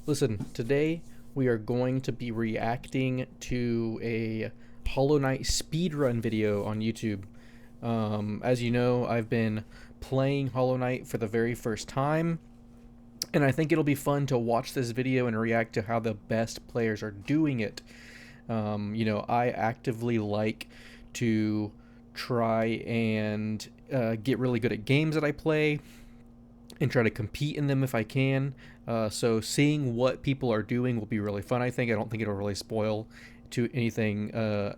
Listen, today we are going to be reacting to a Hollow Knight speedrun video on YouTube. As you know, I've been playing Hollow Knight for the very first time, and I think it'll be fun to watch this video and react to how the best players are doing it. I actively like to try and get really good at games that I play and try to compete in them if I can. So seeing what people are doing will be really fun. I don't think it'll really spoil to anything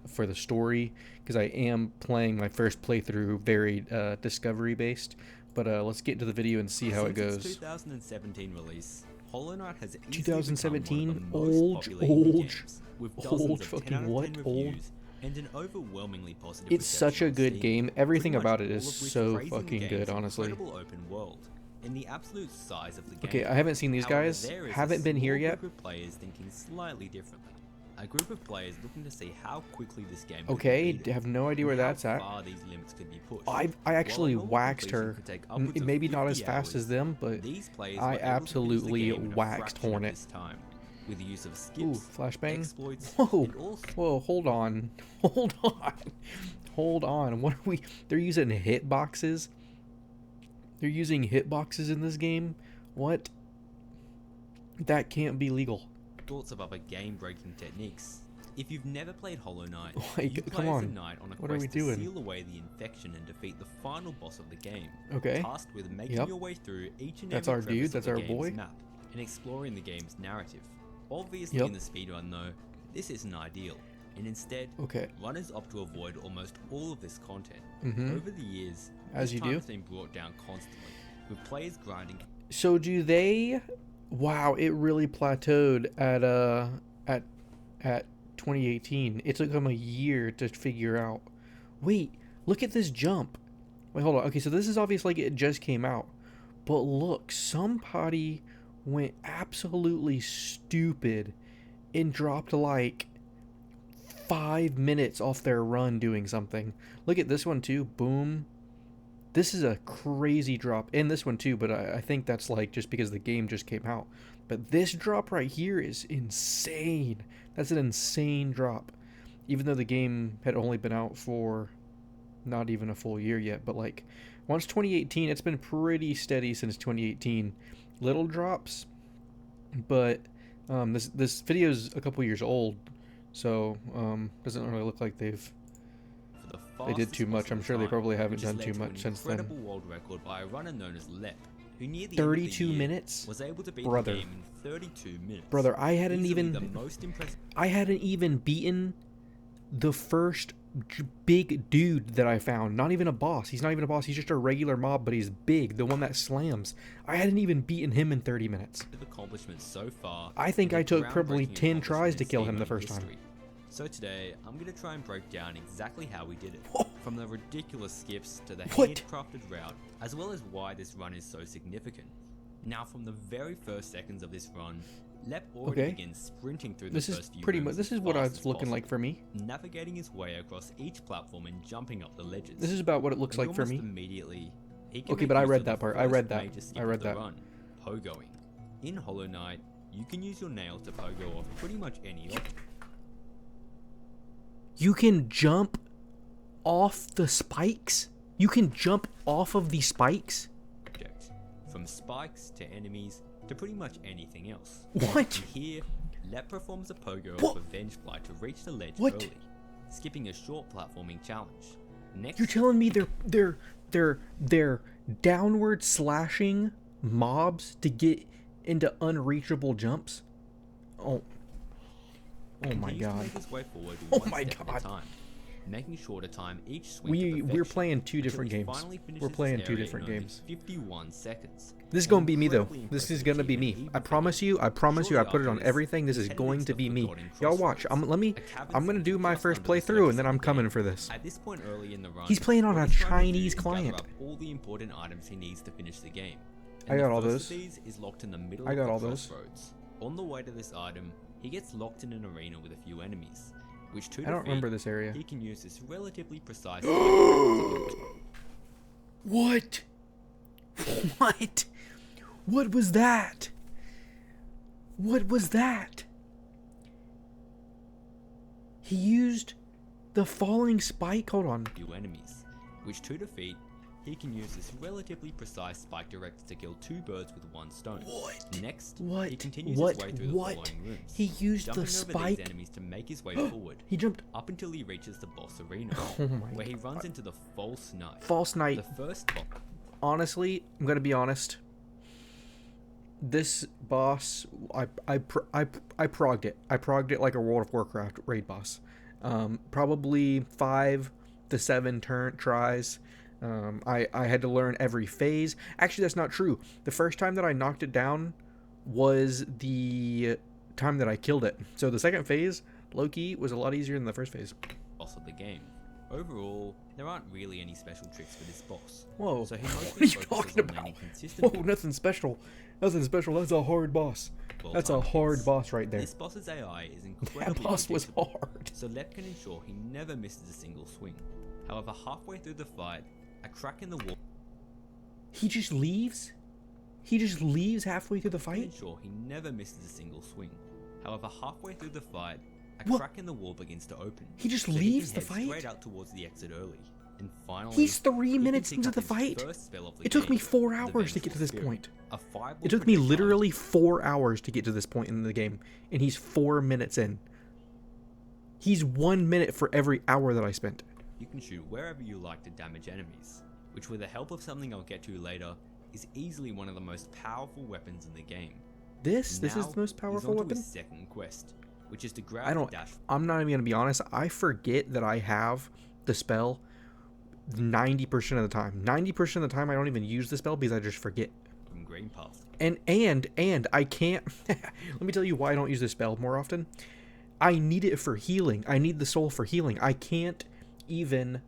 for the story, because I am playing my first playthrough very discovery based. But let's get into the video and see how it goes. Since its 2017 release, Hollow Knight has easily 2017, become one of the most popular indie games, with dozens of 10 out of 10 reviews and an overwhelmingly positive It's such a reception on good Steam, game. Everything pretty much about it is all of which so praising the fucking game's good, honestly. incredible open world and the absolute size of the game. Okay, I haven't seen these However, guys. there is a Haven't been here small yet. group of players thinking slightly differently. A group of players looking to see how quickly this game Okay, could be have no idea where that's at. how far these limits could be pushed. I actually While a normal waxed completion her. could take upwards of Maybe not 50 as fast hours, as them, but these players I were able to finish the absolutely game in a waxed fraction of Hornet. this time, with the use of Ooh, skips, flashbang. exploits, Whoa, and all whoa, hold on. Hold on. Hold on. What are we? They're using hitboxes? They're using hitboxes in this game? What? That can't be legal. sorts of other game-breaking techniques. If you've never played Hollow Knight, Like, you come play as a on. knight on a What are we quest to doing? seal away the infection and defeat the final boss of the game. Okay. Tasked with making Yep. your way through each and That's every our crevice dude, of that's the our game's boy. map and exploring the game's narrative. Obviously, Yep. in the speedrun though, this isn't ideal, and instead, Okay. runners opt to avoid almost all of this content. Mhm. Over the years, As this you time do. has been brought down constantly, with players grinding. So do they? Wow, it really plateaued at 2018. It took them a year to figure out. Wait, look at this jump. Wait, hold on. Okay, so this is obviously like it just came out. But look, somebody went absolutely stupid and dropped like 5 minutes off their run doing something. Look at this one too. Boom. This is a crazy drop. And this one too, but I think that's like just because the game just came out. But this drop right here is insane. That's an insane drop. Even though the game had only been out for not even a full year yet. But like, once 2018, it's been pretty steady since 2018. Little drops. But this video is a couple years old. So doesn't really look like they did too much. I'm sure they probably haven't done too much since then. Incredible world record by a runner known as Lep, who near the 32 end of the year minutes? was able to beat Brother. the game in 32 minutes. Brother, I hadn't Easily the even most impressive. beaten the first big dude that I found. Not even a boss. He's not even a boss. He's just a regular mob, but he's big. The one that slams. I hadn't even beaten him in 30 minutes. Accomplishments so far. I think and I a took probably groundbreaking 10 tries to accomplishment in kill him the speedrun first time. history. So today, I'm going to try and break down exactly how we did it. Whoa. From the ridiculous skips to the What? handcrafted route, as well as why this run is so significant. Now, from the very first seconds of this run, Lep already Okay. begins sprinting through This the is first few pretty rooms much. This as is what fast it's as looking possible, like for me. navigating his way across each platform and jumping up the ledges. This is about what it looks And like for almost me. Immediately, he can Okay, make but I use read of the that part. I first read that. major skip I of read the that. Run, pogoing. In Hollow Knight, you can use your nails to pogo off pretty much any object. You can jump off the spikes? You can jump off of the spikes? From spikes to enemies to pretty much anything else. What? And here, Lep performs a pogo What? off a Venge Fly to reach the ledge What? early, skipping a short platforming challenge. Next, You're telling me they're downward slashing mobs to get into unreachable jumps? Oh my continues to god. make his way forward Oh one my step at God. a time, making sure to time each swing to We're perfection playing two until different he games. finally finishes We're playing this two area different in only games. 51 seconds. This is An gonna be me though. incredibly This is impressive gonna be me. achievement I even for promise him. you. I promise you. I Shortly put it after on this, everything. This he is headed going into to the be me. Forgotten Y'all watch. Crossroads, a cabin I'm gonna do situated my just first under the playthrough surface and then of I'm the coming game. for this. At this point early in the run, He's playing on what a he's trying to do Chinese is gather client. up all the important items he needs to finish the game. I got all the those. first of these is locked in the middle I of got the all those. crossroads. On the way to this item, he gets locked in an arena with a few enemies, which to I don't defeat, remember this area. he can use this relatively precise What? What? What was that? What was that? He used the falling spike. Hold on. few enemies, which to defeat, he can use this relatively precise spike director to kill 2 birds with 1 stone. What? Next, What? he continues What? his way through the What? following rooms, He used jumping the over spike. these enemies to make his way forward, He jumped. up until he reaches the boss arena, Oh my where he God. runs into the false knight. False knight. The first boss. Honestly, I'm gonna be honest. This boss, I progged it. I progged it like a World of Warcraft raid boss. Probably 5 to 7 tries. I had to learn every phase. Actually, that's not true. The first time that I knocked it down was the time that I killed it. So the second phase, low-key, was a lot easier than the first phase. Boss of the game. Overall, there aren't really any special tricks for this boss. Whoa, So he what are mostly you focuses talking on about? landing consistent Whoa, nothing special. Nothing special. That's a hard boss. That's a hard boss right there. This boss's AI is That incredibly boss was predictable, hard. so Lep can ensure he never misses a single swing. However, halfway through the fight, a crack in the wall He just leaves? He just leaves halfway through the can fight? ensure he never misses a single swing. However, halfway through the fight, a What? crack in the wall begins to open. He just so he leaves can the head fight? straight out towards the exit early. And finally, He's 3 he can minutes pick into up the his fight. first spell of the It took me game, 4 the hours to get to Vengeful this Spirit, point. a fireball It took me projectile. literally 4 hours to get to this point in the game. And he's 4 minutes in. He's 1 minute for every hour that I spent. You can shoot wherever you like to damage enemies, which with the help of something I'll get to later, is easily one of the most powerful weapons in the game. This is Now, the most he's powerful onto weapon? his second quest, which is to grab I the don't. dash I'm not even gonna be honest. I forget that I have the spell 90% of the time. 90% of the time, I don't even use the spell because I just forget. from Green Path. And I can't. Let me tell you why I don't use this spell more often. I need it for healing. I need the soul for healing. I can't even.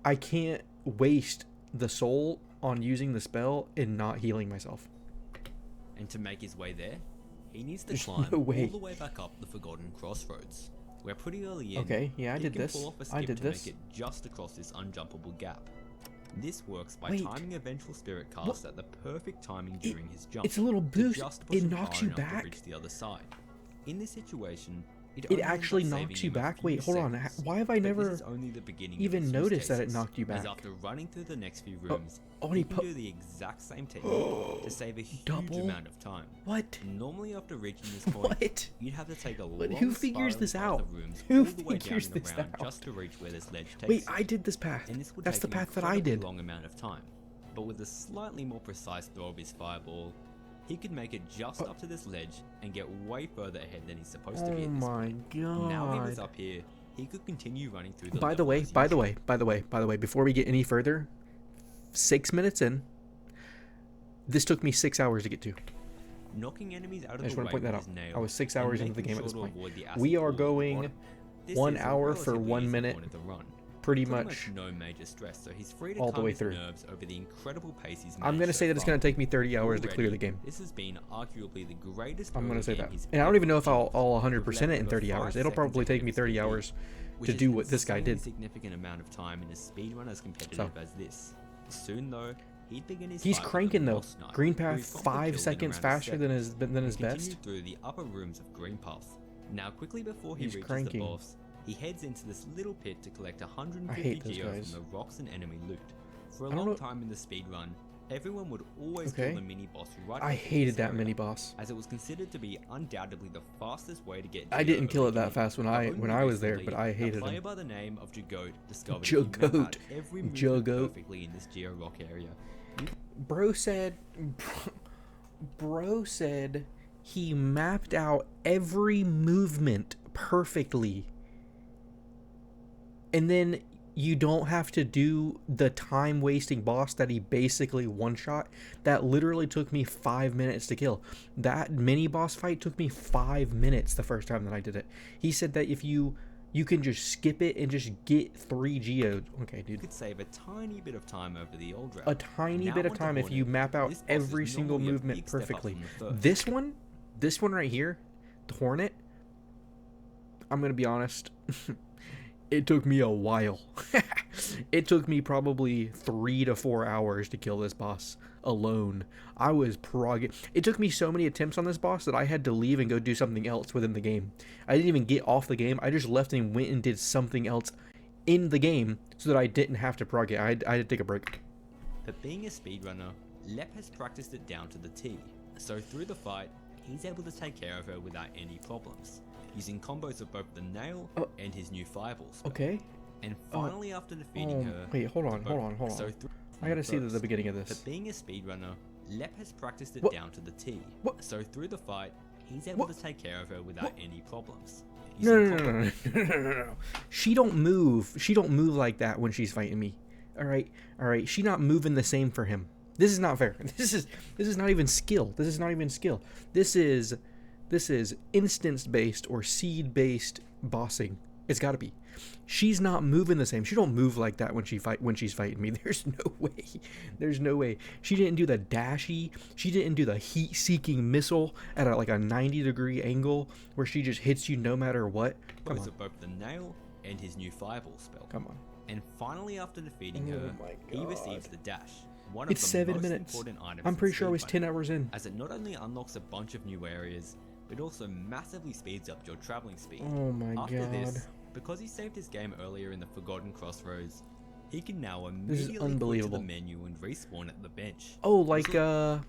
I can't waste the soul on using the spell and not healing myself. And to make his way there, he needs to There's climb no way. all the way back up the Forgotten Crossroads, where pretty early in, Okay, yeah, I he did can this. pull off a I skip did to this. make it just across this unjumpable gap. This works by Wait. timing a Vengeful Spirit cast What? at the perfect timing during his jump. It's a little to boost. just push It him knocks far you enough to back. reach the other side. In this situation, it It only ends actually up knocks saving you him a back. few Wait, hold on. seconds. Why have I But never this is only the beginning even of its use noticed that it cases, knocked you as back? after running through the next few rooms, oh, he he can pu- do the exact same technique to save a huge Double? amount of time. What? Normally, after reaching this point, What? you'd have to take a But long who figures spiraling this path out? of rooms Who all the way down figures and this around out? just to reach where this ledge takes Wait, you. I did this path. And this would That's take the an path that I incredibly did. long amount of time. But with a slightly more precise throw of his fireball, he could make it just up to this ledge and get way further ahead than he's supposed to Oh be at this my point. Now he was god. up here, he could continue running through the By the level way, as by the usual. way, before we get any further, 6 minutes in, this took me 6 hours to get to. Knocking enemies out of I just the want to way point that with out. his nail I was 6 and hours into the making game at this sure to point. avoid the acid We are pool at the going bottom. This 1 is a hour for relatively 1 easy minute, point of the run. pretty much. No major stress, so he's free to all the calm way his through. nerves over the incredible pace he's I'm made gonna so say that it's far. gonna take me 30 hours to clear the Already, game. This has been arguably the greatest I'm gonna early say game that. he's And I don't even know if ever I'll achieved, 100% with it in less 30 than hours. 5 It'll probably seconds take me ahead of 30 his hours which to is do an what this guy insanely did. significant amount of time in a speedrun as competitive So. as this. Soon though, he'd begin his He's fight with the cranking though. boss knight, Green who path he's promptly 5 killed in seconds around a faster than second, his and best. continued through the upper rooms of Green Path. Now quickly before he He's reaches cranking. the boss, he heads into this little pit to collect I 150 hate those geo guys. from the rocks and enemy loot. For a I don't long know- time in the speedrun, everyone would always Okay. kill the mini boss right I before hated this that area, mini boss. as it was considered to be undoubtedly the fastest way to get I geo didn't kill it early that game. fast when But I only was there, recently, but I hated a player him. by the name of Jagoat discovered he mapped Jagoat. out every movement Jagoat. perfectly in this geo rock area. Bro said he mapped out every movement perfectly. And then you don't have to do the time wasting boss that he basically one shot. That literally took me 5 minutes to kill. That mini boss fight took me 5 minutes the first time that I did it. He said that if you can just skip it and just get 3 geodes. Okay, You dude. could save a tiny bit of time over the old route. A tiny Now bit of onto time if you Hornet. map out This boss is every single normally a movement big step up perfectly. from the first. This one right here, the Hornet, I'm gonna be honest, It took me a while. It took me probably 3 to 4 hours to kill this boss alone. I was It took me so many attempts on this boss that I had to leave and go do something else within the game. I didn't even get off the game. I just left and went and did something else in the game so that I didn't have to prog it. I had to take a break. But being a speedrunner, Lep has practiced it down to the T. So through the fight, he's able to take care of her without any problems, using combos of both the nail and his new fireball spell. Okay. And finally, after defeating her... Wait, hold on. I gotta see the beginning of this. But being a speedrunner, Lep has practiced it down to the T. What? So through the fight, he's able to take care of her without any problems. No. She don't move like that when she's fighting me. All right. She not moving the same for him. This is not fair. This is not even skill. This is instance based or seed based bossing. It's got to be. She's not moving the same. She don't move like that when she's fighting me. There's no way. She didn't do the dashy. She didn't do the heat seeking missile at like a 90-degree angle where she just hits you no matter what. Come on. Both the nail and his new fireball spell. Come on. And finally, after defeating her, he receives the dash. It's 7 minutes. I'm pretty sure I was 10 hours in. As it not only unlocks a bunch of new areas, but also massively speeds up your traveling speed. Oh my god. After this, because he saved his game earlier in the Forgotten Crossroads, he can now immediately go to the menu and respawn at the bench. Oh, like PoE.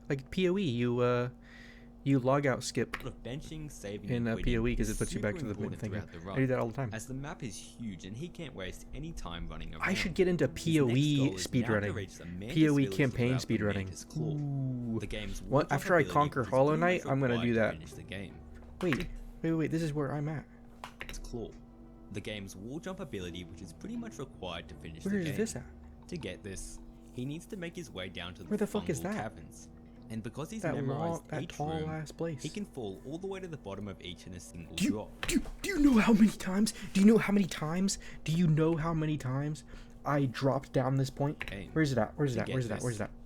Like PoE, you log out skip of benching, saving, in PoE because it puts you back to the main thing. I do that all the time. As the map is huge and he can't waste any time running around. I should get into PoE speedrunning. PoE campaign speedrunning. Ooh. The game's after I conquer Hollow Knight, I'm gonna do that. The game. Wait, this is where I'm at. It's Claw. The game's wall jump ability, which is pretty much required to finish the game. Where is this at? To get this, he needs to make his way down to where the fuck is that? Caverns. And because he's that memorized that each tall room, ass place. he can fall all the way to the bottom of each in a single drop. Do you know how many times? Do you know how many times I dropped down this point? Where's it at? Where's it at?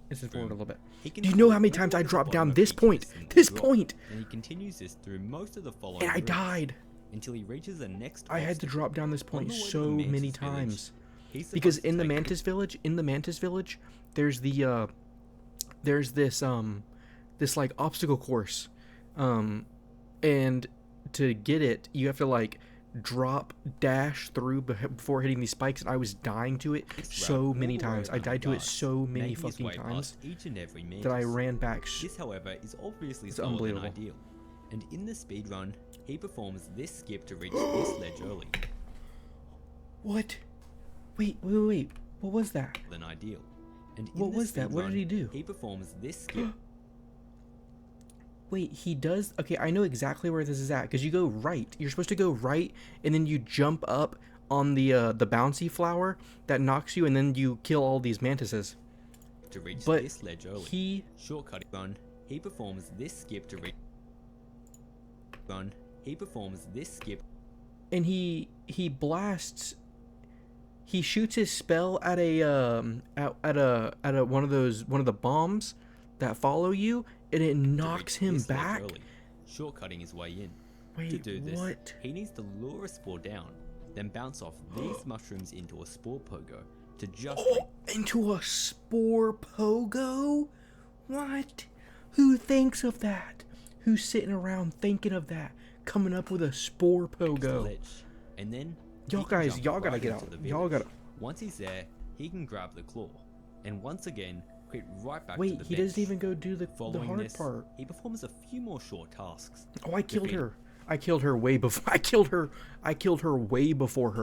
It's forward a little bit. Do you know how many times I dropped down this point? And he continues this through most of the following. And I died. Until he reaches the next. I had to drop down this point so many times. Because in the Mantis Village, there's the there's this like obstacle course, and to get it you have to like dash through before hitting these spikes, and I was dying to it so many times. I died to it so many fucking times that I ran back. This, however, is obviously slower than ideal, and in the speedrun, he performs this skip to reach this ledge early. What? Wait. What was that? Than ideal. And what was that? What did he do? He performs this skip. Wait, he does? Okay, I know exactly where this is at, because you go right. You're supposed to go right, and then you jump up on the bouncy flower that knocks you, and then you kill all these mantises. To reach this ledge early. Shortcut run. He performs this skip to reach. Run. He performs this skip. And he blasts. He shoots his spell at one of the bombs that follow you, and it knocks him back. Shortcutting his way in. Wait, to do this, what? He needs to lure a spore down, then bounce off these mushrooms into a spore pogo to just. Into a spore pogo? What? Who thinks of that? Who's sitting around thinking of that? Coming up with a spore pogo? And then. Y'all gotta get out. Y'all gotta. Once he's there, he can grab the claw, and once again, quit right back to the bench. Wait, he doesn't even go do the hard part. He performs a few more short tasks. Oh, I killed her. I killed her way before. I killed her way before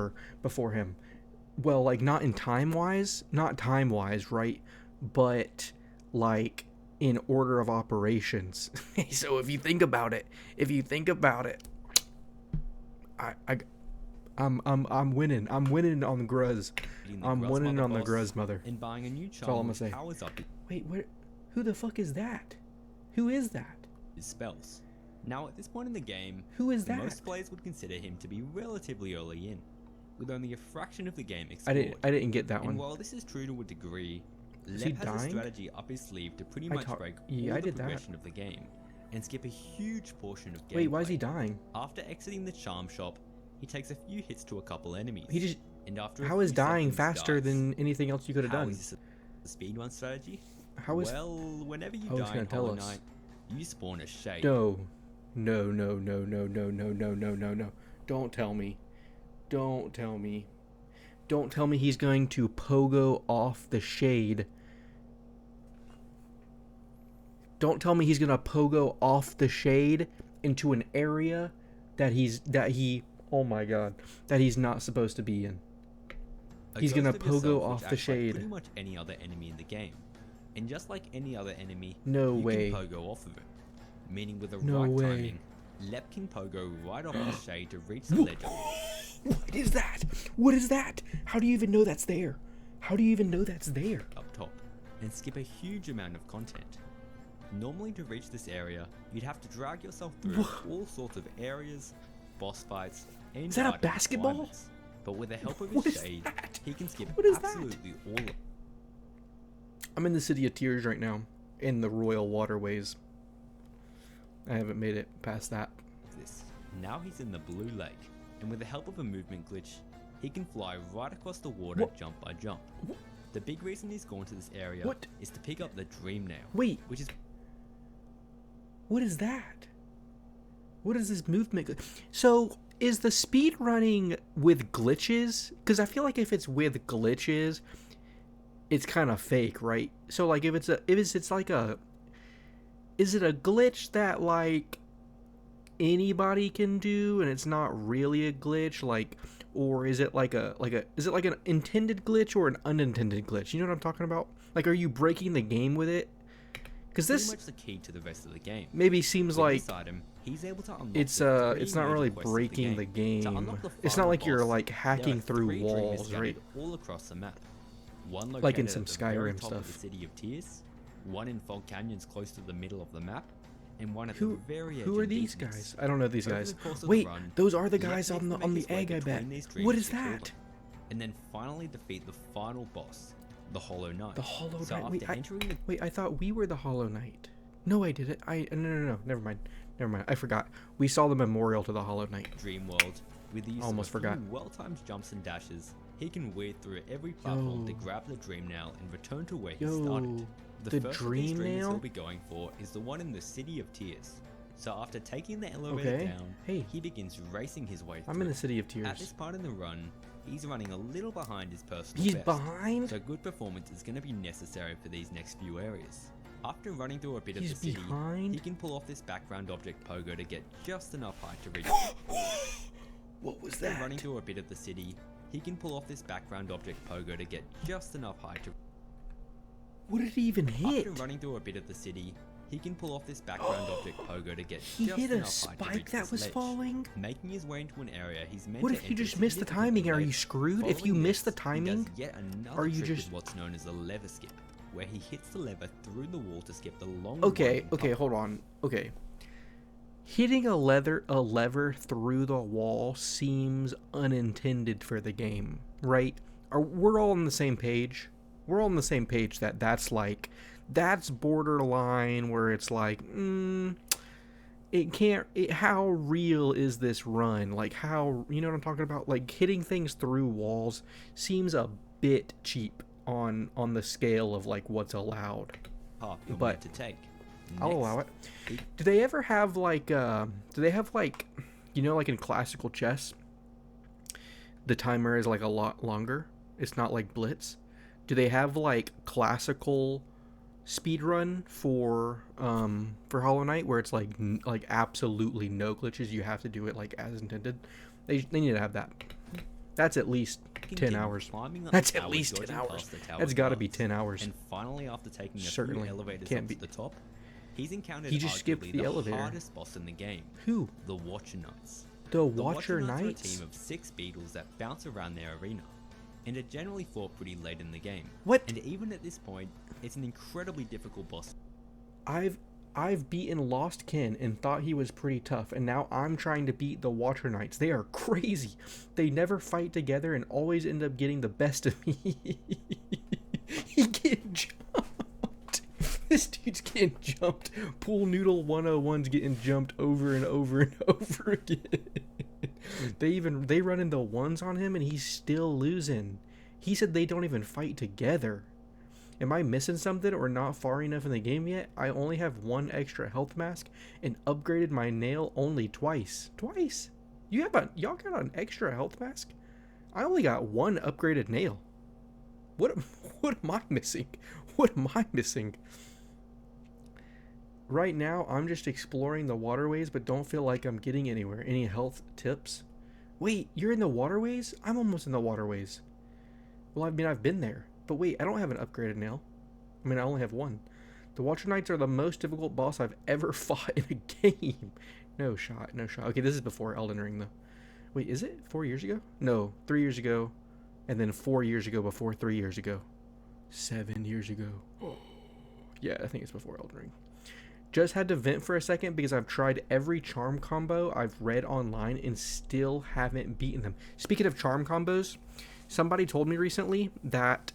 him. Well, like not time wise, right? But like in order of operations. So if you think about it, I'm winning. I'm winning on the Gruz. I'm winning on the Gruz, mother. And buying a new charm. That's all I'm gonna say. Wait, who the fuck is that? Who is that? His spells. Now, at this point in the game, who is that? Most players would consider him to be relatively early in, with only a fraction of the game explored. I didn't get that one. And while this is true to a degree, Lep has a strategy up his sleeve to pretty much break all the progression of the game and skip a huge portion of gameplay. Wait, why is he dying? After exiting the charm shop, he takes a few hits to a couple enemies. He just... and after How is dying faster than anything else you could have done? Is this a speedrun strategy? How is... Well, whenever you Oh, it's die in gonna tell Hollow us. Knight, you spawn a shade. No. No, no, no, no, no, no, no, no, no, no. Don't tell me. Don't tell me. Don't tell me he's going to pogo off the shade. Don't tell me he's going to pogo off the shade into an area that he oh my god, that he's not supposed to be in. He's going to pogo off the shade. Like pretty much any other enemy in the game. And just like any other enemy, No you way. can pogo off of it. Meaning with the No right way. timing, Lep can pogo right off the shade to reach the ledge. What is that? What is that? How do you even know that's there? How do you even know that's there? Up top, and skip a huge amount of content. Normally to reach this area, you'd have to drag yourself through all sorts of areas, boss fights, and Is that a item basketball? requirements. But with the help of What his is shade, that? he can skip What is that? absolutely all of I'm in the City of Tears right now, in the Royal Waterways. I haven't made it past that. this. Now he's in the Blue Lake, and with the help of a movement glitch, he can fly right across the water What? jump by jump. What? The big reason he's gone to this area What? is to pick up the Dream Nail, Wait, which is what is that? What is this movement? So, is the speed running with glitches? Because I feel like if it's with glitches, it's kind of fake, right? So, like, if it's like a, is it a glitch that like anybody can do, and it's not really a glitch, like, or is it like is it like an intended glitch or an unintended glitch? You know what I'm talking about? Like, are you breaking the game with it? Because pretty this much the key to the rest of the game. maybe seems With like this item, he's able to unlock it's the three it's not major really quests of breaking the To game. unlock the It's not final like you're boss, like there are hacking through 3 dreamers walls, scattered right? all across the map. One Like in located some at the very Skyrim top of stuff. the City of Tears, one in Fog Canyons close to the middle of the map, and one at Who the very edge who are in these Deepness. guys? I don't know these Over guys. the course of the Wait, run, those are the Lep guys needs on to the make his way egg, I bet. between these What dreamers is to kill that? them, and then finally defeat the final boss, the Hollow Knight. The Hollow So Knight. after entering the Wait, I thought we were the Hollow Knight. No, I didn't. No. Never mind. I forgot. We saw the memorial to the Hollow Knight. dream world, with the use Almost of a few forgot. well-timed jumps and dashes, he can weave through every platform to Yo. grab the Dream Nail and return to where he Yo, started. the first of these Dream dreams Nail? he'll be going for is the one in the City of Tears. So after taking the elevator Okay. down, Hey. he begins racing his way through. I'm in the City of At this Tears. part in the run, he's running a little behind his personal He's best. behind? So good performance is going to be necessary for these next few areas. After running through a bit of He's the city, behind? he can pull off this background object pogo to get just enough height to reach. What was After that? running through a bit of the city, he can pull off this background object pogo to get just enough height to. What did he even hit? After running through a bit of the city, he can pull off this background object pogo to get He just hit a enough height to reach spike that this was ledge. falling? Making his way into an area he's meant What to if you enter just missed the significantly timing? Are you late. screwed? If you Following miss the this, he timing, does yet another are you trick just- with what's known as a lever skip, where he hits the lever through the wall to skip the long Okay, winding okay, path. hold on. Okay. Hitting a lever through the wall seems unintended for the game, right? We're all on the same page. We're all on the same page that's borderline where it's like, how real is this run? Like, how, you know what I'm talking about? Like, hitting things through walls seems a bit cheap on the scale of like what's allowed. Path you're But meant to take. I'll allow it. Next, Do they ever have like you know, like in classical chess, the timer is like a lot longer? It's not like Blitz. Do they have like classical speedrun for Hollow Knight where it's like absolutely no glitches, you have to do it like as intended? They need to have that. That's at least 10 continue hours. climbing up That's the at tower, least 10 dodging hours. past the tower's That's got to be guards. 10 hours. And finally, after taking a Certainly. few elevators Can't up be- to the top, he's encountered He just skipped arguably the elevator. hardest boss in the game, Who? the Watcher Knights. The The Watcher Knights are a Knights? team of 6 beetles that bounce around their arena, and are generally fought pretty late in the game. What? And even at this point, it's an incredibly difficult boss. I've beaten Lost Kin and thought he was pretty tough, and now I'm trying to beat the Watcher Knights. They are crazy. They never fight together and always end up getting the best of me. He getting jumped. This dude's getting jumped. Pool Noodle 101's getting jumped over and over and over again. They run into ones on him and he's still losing. He said they don't even fight together. Am I missing something or not far enough in the game yet? I only have one extra health mask and upgraded my nail only twice. Twice? Y'all got an extra health mask? I only got one upgraded nail. What am I missing? What am I missing? Right now, I'm just exploring the waterways, but don't feel like I'm getting anywhere. Any health tips? Wait, you're in the waterways? I'm almost in the waterways. Well, I mean, I've been there. But wait, I don't have an upgraded nail. I mean, I only have one. The Watcher Knights are the most difficult boss I've ever fought in a game. No shot, no shot. Okay, this is before Elden Ring, though. Wait, is it 4 years ago? No, 3 years ago. And then 4 years ago before 3 years ago. 7 years ago. Oh. Yeah, I think it's before Elden Ring. Just had to vent for a second because I've tried every charm combo I've read online and still haven't beaten them. Speaking of charm combos, somebody told me recently that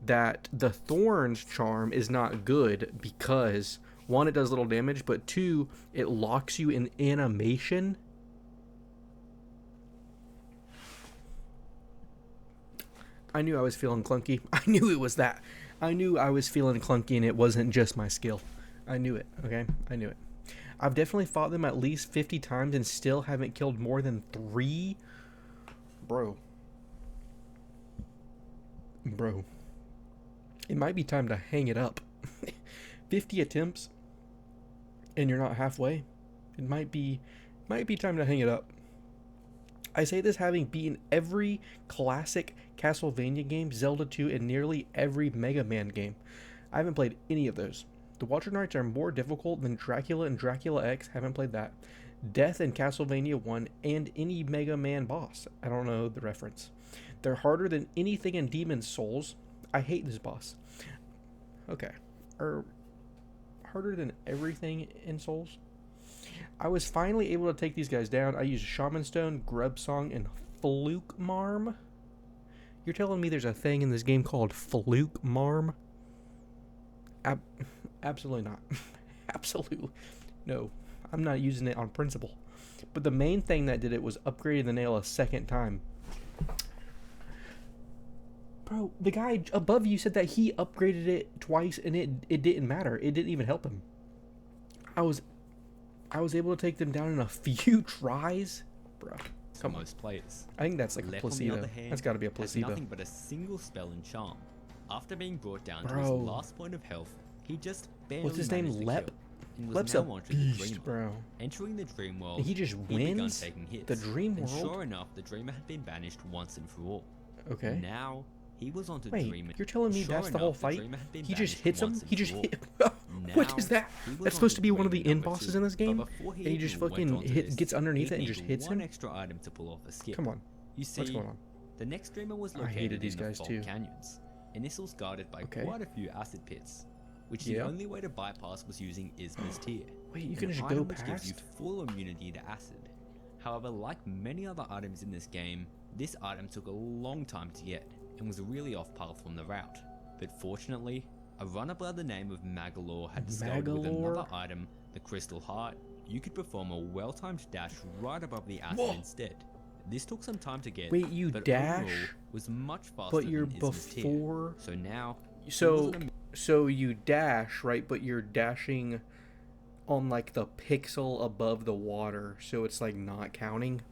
that the Thorns charm is not good because, one, it does little damage, but two, it locks you in animation. I knew I was feeling clunky. I knew it was that. I knew I was feeling clunky and it wasn't just my skill. I knew it, okay? I knew it. I've definitely fought them at least 50 times and still haven't killed more than 3. Bro. It might be time to hang it up. 50 attempts and you're not halfway. It might be time to hang it up. I say this having beaten every classic Castlevania game, Zelda 2, and nearly every Mega Man game. I haven't played any of those. The Watcher Knights are more difficult than Dracula and Dracula X. Haven't played that. Death in Castlevania 1 and any Mega Man boss. I don't know the reference. They're harder than anything in Demon's Souls. I hate this boss. Okay. Harder than everything in Souls? I was finally able to take these guys down. I used Shaman Stone, Grub Song, and Fluke Marm. You're telling me there's a thing in this game called Fluke Marm? Absolutely not. Absolutely. No. I'm not using it on principle. But the main thing that did it was upgrading the nail a second time. Bro, the guy above you said that he upgraded it twice and it didn't matter. It didn't even help him. I was able to take them down in a few tries. Bro, come on. Most players. I think that's like a placebo. That's got to be a placebo. Nothing but a single spell and charm. After being brought down to his last point of health, he just barely What's his name? Lep? Lep's a beast, bro. Entering the dream world, he just wins taking hits. The dream world. And sure enough, the dreamer had been banished once and for all. Okay. Now he was on to Dreamer. You're telling me that's the whole fight? He just hits him? He just hit. What is that? That's supposed to be one of the end bosses in this game? And he just fucking gets underneath it and just hits him? One extra item to pull off a skip. Come on. You see, what's going on? The next dreamer was located in the Fog Canyons, and this was guarded by quite a few acid pits, which the only way to bypass was using Isma's Tear. Wait, you can just go past? Which gives you full immunity to acid. However, like many other items in this game, this item took a long time to get, and was really off path from the route. But fortunately, a runner by the name of Magalore had discovered with another item, the Crystal Heart, you could perform a well-timed dash right above the acid instead. This took some time to get. Wait, you dash? Was much faster but you're than before. So now. So you dash, right? But you're dashing on like the pixel above the water, so it's like not counting.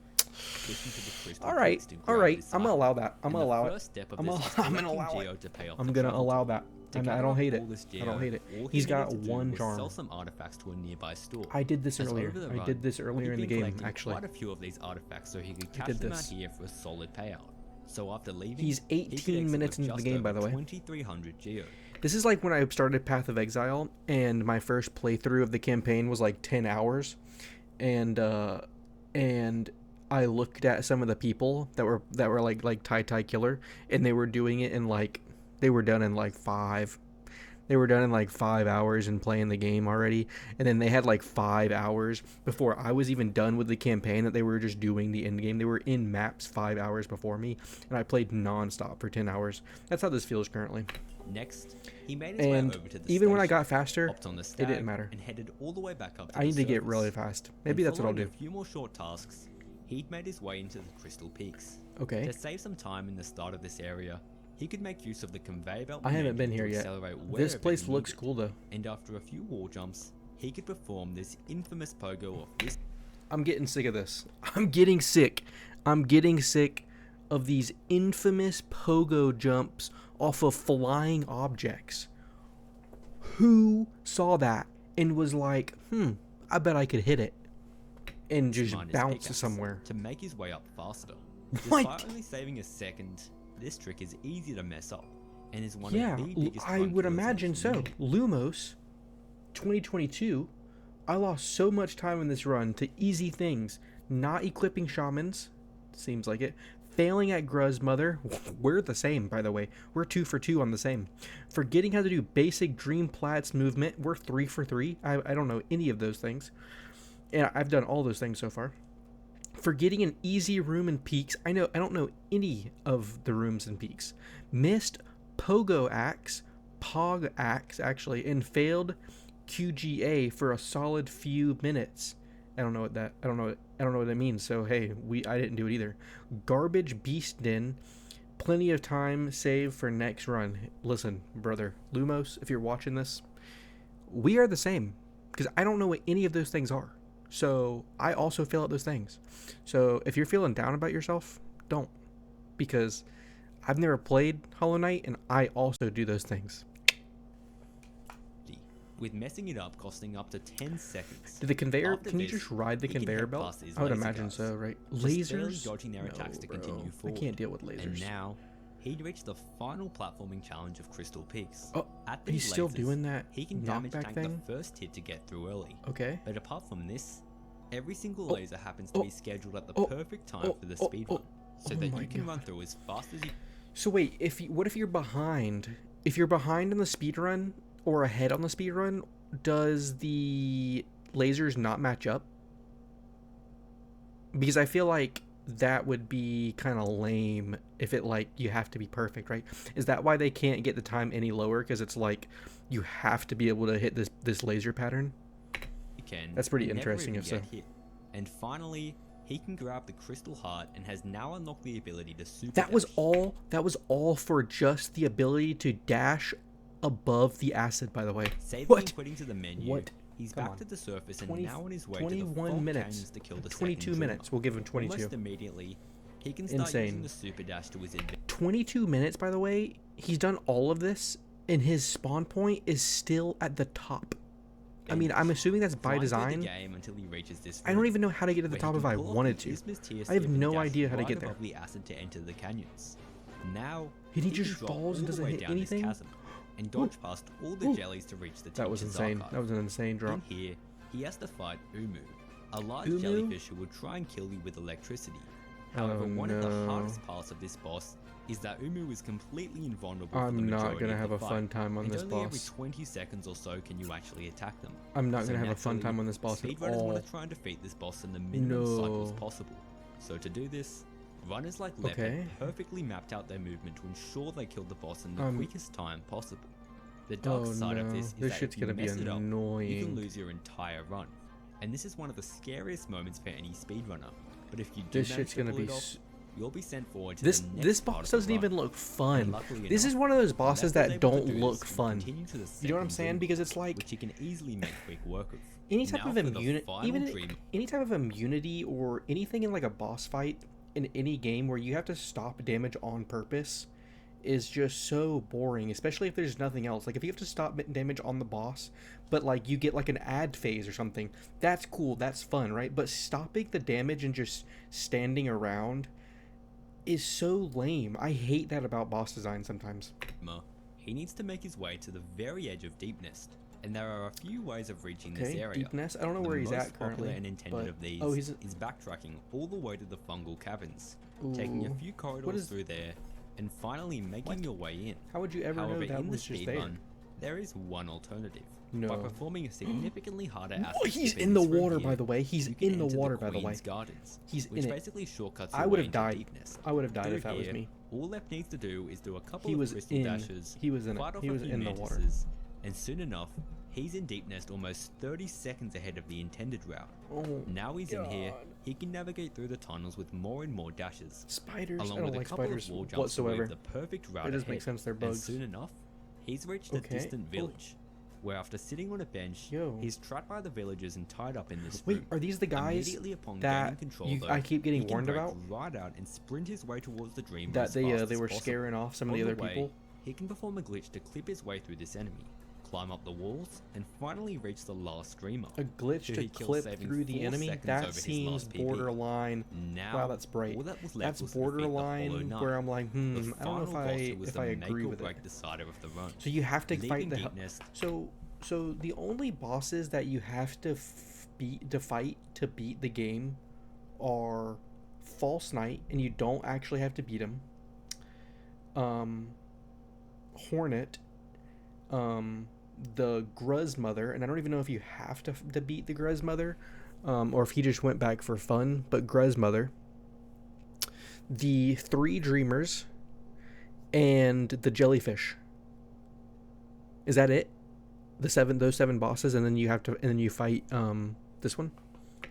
All right. I'm gonna allow that. I'm gonna allow it. I'm gonna allow it. I'm gonna allow that. And I don't hate it. I don't hate it. He's got one charm. Sell some artifacts to a nearby store. I did this earlier. I did this earlier in the game, actually. Quite a few of these artifacts so he could cash them out here for a solid payout. So after leaving, he's 18 minutes into the game, by the way. 2,300 geo. This is like when I started Path of Exile, and my first playthrough of the campaign was like 10 hours, and I looked at some of the people that were like Tai Killer, and they were doing it in like they were done in like 5 hours and playing the game already, and then they had like 5 hours before I was even done with the campaign that they were just doing the end game. They were in maps 5 hours before me, and I played non-stop for 10 hours. That's how this feels currently. Next, he made his way And over to the even when I station, got faster, hopped on the it stag, didn't matter. and headed all the way back up to I the need to get surface. really fast. Maybe And that's what I'll following do. a few more short tasks, he'd made his way into the Crystal Peaks. Okay. To save some time in the start of this area, he could make use of the conveyor belt. I haven't been manual here to yet. accelerate This wherever place he looks needed. cool though. And after a few wall jumps, he could perform this infamous pogo of this. I'm getting sick of this. I'm getting sick. I'm getting sick of these infamous pogo jumps off of flying objects. Who saw that and was like, I bet I could hit it and just behind his bounce pickaxe somewhere. to make his way up faster. What? Despite only saving a second, this trick is easy to mess up and is one Yeah, of the biggest I fun would kills in the imagine so. community. Lumos 2022, I lost so much time in this run to easy things, not equipping shamans, seems like it, failing at Gruz Mother, we're the same by the way, we're 2 for 2 on the same, forgetting how to do basic Dream Plats movement, we're 3 for 3, I don't know any of those things, and I've done all those things so far. Forgetting an easy room in Peaks, I don't know any of the rooms in Peaks, missed Pogo Axe, Pog Axe actually, and failed QGA for a solid few minutes. I don't know what that means. So hey, I didn't do it either. Garbage Beast Den, plenty of time saved for next run. Listen, brother Lumos, if you're watching this, we are the same because I don't know what any of those things are. So I also fail at those things. So if you're feeling down about yourself, don't, because I've never played Hollow Knight and I also do those things. With messing it up costing up to 10 seconds. Did the conveyor, After can you this, just ride the he can conveyor head belt? past his I would laser imagine guards, so, right? just barely Lasers? dodging their attacks to bro. continue I forward. can't deal with lasers. And now, he'd reached the final platforming challenge of Crystal Peaks. Oh, At he's these still lasers, doing that he can damage knockback tank thing? the first hit to get through early. Okay. But apart from this, every single laser happens to be scheduled at the perfect time for the speedrun, so that you can run through as fast as you. So wait, what if you're behind? If you're behind on the speedrun or ahead on the speedrun, does the lasers not match up? Because I feel like that would be kind of lame if it, like, you have to be perfect, right? Is that why they can't get the time any lower? Because it's like you have to be able to hit this laser pattern. That's pretty interesting if so. And finally, he can grab the crystal heart and has now unlocked the ability to super That was dash. that was all for just the ability to dash above the acid, by the way. Saving What? and quitting to the menu, What? he's Come back on. to the surface and 20 now on his way to the 21 fog minutes. canyons to kill the 22 second minutes. dreamer. We'll give him 22. Almost immediately, he can start Insane. using the super dash to his advantage. 22 minutes, by the way. He's done all of this, and his spawn point is still at the top. I mean, I'm assuming that's by design. Game until he reaches this I don't even know how to get to the where top he if can I pull off wanted the to. Isthmus tier I have skip and no dash idea how to right get there. above the acid to enter the canyons. Now, And he can just drop falls all and the doesn't way hit down this anything? chasm and dodge past all the jellies to reach the That was teacher's insane. archive. That was an insane drop. In here, he has to fight Umu, a large Umu? jellyfish who will try and kill you with electricity. However, Oh, one of the no. hardest parts of this boss is that Umu is completely invulnerable for the I'm not majority gonna of have the a fight, fun time on and this only every boss. 20 seconds or so can you actually attack them. I'm not So gonna have a fun naturally, time on this boss at speedrunners all. want to try and defeat this boss in the minimum cycles No. possible. So to do this, runners like Leopard Okay. perfectly mapped out their movement to ensure they killed the boss in the Um, quickest time possible. The dark Oh side of no, this is this that shit's if you gonna be mess it up, you can annoying. lose your entire run. And this is one of the scariest moments for any speedrunner. But if you do This manage shit's to gonna pull be it off, you'll be sent forward to This the next this part boss of the doesn't run. even look And fun. luckily This enough, is one of those bosses Leopard's that able to don't do look this and fun. continue to the You know what I'm second saying? room, Because it's like which he can easily make quick work of. any type Now of for the immunity, final even dream. any type of immunity or anything in like a boss fight in any game where you have to stop damage on purpose is just so boring, especially if there's nothing else. Like if you have to stop damage on the boss, but like you get like an ad phase or something, that's cool, that's fun, right? But stopping the damage and just standing around is so lame. I hate that about boss design sometimes. He needs to make his way to the very edge of Deepnest, and there are a few ways of reaching this Okay, area. Deepness. I don't know The where he's most at currently. popular and intended but- of these oh, he's is backtracking all the way to the fungal caverns, taking a Ooh. few What corridors is- through there, and finally making What? your way in. How would you ever However, know that in was the just there? speedrun, there is one alternative. No. By performing a significantly harder Oh, acid he's skip in the this room water, here, by the way. He's you can in the enter water, by the way. Queen's Gardens, He's which in it. basically shortcuts I your would way have into died. Deepnest. I would have died Through if that was here, me. All Lep needs to do is do a couple He of was crystal in. dashes, He was in. fight off He a was few in the water. mantises, and soon enough, he's in Deep Nest almost 30 seconds ahead of the intended route. Oh, Now he's in here, God. he can navigate through the tunnels with more and more dashes, Spiders. I along don't with a like couple spiders of wall jumps whatsoever. to the perfect route It doesn't ahead. make sense. They're And bugs. soon enough, he's reached a Okay. distant village, where after sitting on a bench, Yo. he's trapped by the villagers and tied up in this Wait, room. are these the guys Immediately upon that gaining control, though, I keep getting he can warned break about? right out and sprint his way towards the dreamer That as they fast they as were possible. scaring off some of the On other way, people. He can perform a glitch to clip his way through this enemy, climb up the walls, and finally reach the last dreamer. A glitch who to he kills, clip saving through the 4 enemy? seconds That over his seems last PP. borderline. Now, Wow, that's bright. all that was left That's was to defeat the Hollow borderline Knight, where I'm like, the I don't know final if boss I who was if the I make agree or with it. break decider of the run. So you have to fight Leaving the Deep Nest, so the only bosses that you have to fight to beat the game are False Knight, and you don't actually have to beat him. Hornet, the Gruz Mother, and I don't even know if you have to beat the Gruz Mother, or if he just went back for fun. But Gruz Mother, the 3 Dreamers, and the Jellyfish. Is that it? Those 7 bosses, and then you fight this one,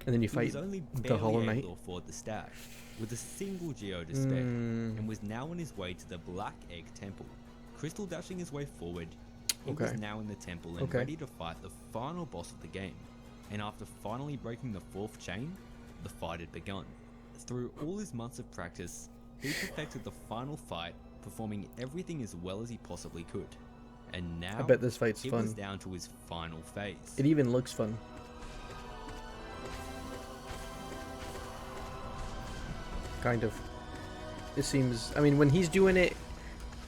and then you he fight was only the Hollow barely Knight. able to afford the stash, with a single geo to spare, and was now on his way to the Black Egg Temple. Crystal dashing his way forward, he was Okay. now in the temple and Okay. ready to fight the final boss of the game. And after finally breaking the 4th chain, the fight had begun. Through all his months of practice, he perfected the final fight, performing everything as well as he possibly could. And now, I bet this fight's it fun. was down to his final phase. It even looks fun. Kind of. It seems. I mean, when he's doing it,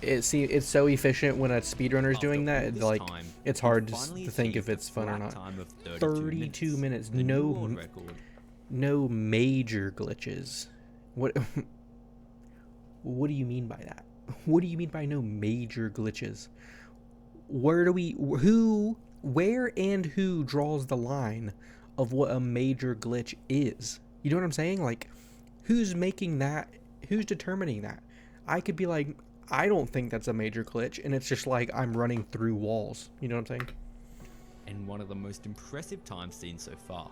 it's so efficient. When a speedrunner's After doing that, all it's this like time, it's he hard finally to think achieved if it's the fun or flat not. time of 32 minutes. the new No, world record. no major glitches. What? What do you mean by that? What do you mean by no major glitches? Where and who draws the line of what a major glitch is? You know what I'm saying? Like, who's making that? Who's determining that? I could be like, I don't think that's a major glitch, and it's just like I'm running through walls. You know what I'm saying? And one of the most impressive times seen so far.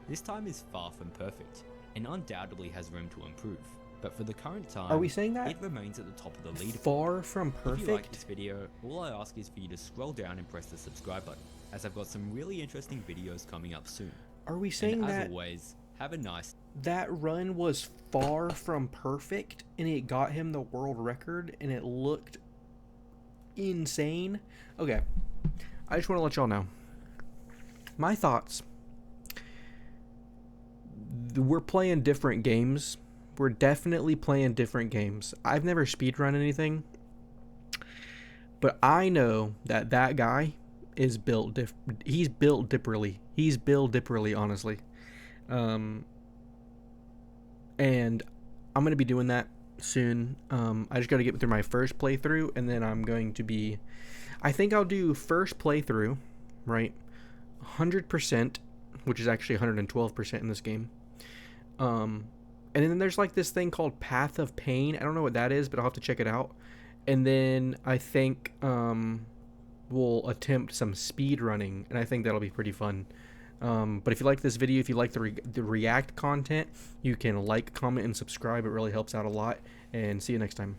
This time is far from perfect, and undoubtedly has room to improve. But for the current time, Are we saying that? it remains at the top of the leaderboard. Far from If you like perfect? this video, all I ask is for you to scroll down and press the subscribe button, as I've got some really interesting videos coming up soon. Are we saying And as that always, have a nice that run was far from perfect and it got him the world record and it looked insane? Okay. I just want to let y'all know. My thoughts. We're playing different games. We're definitely playing different games. I've never speedrun anything. But I know that guy is built he's built differently. He's built differently, honestly. And I'm going to be doing that soon. I just got to get through my first playthrough, and then I'm going to be... I think I'll do first playthrough, right? 100%, which is actually 112% in this game. And then there's like this thing called Path of Pain. I don't know what that is, but I'll have to check it out. And then I think we'll attempt some speed running, and I think that'll be pretty fun. But if you like this video, if you like the React content, you can like, comment, and subscribe. It really helps out a lot. And see you next time.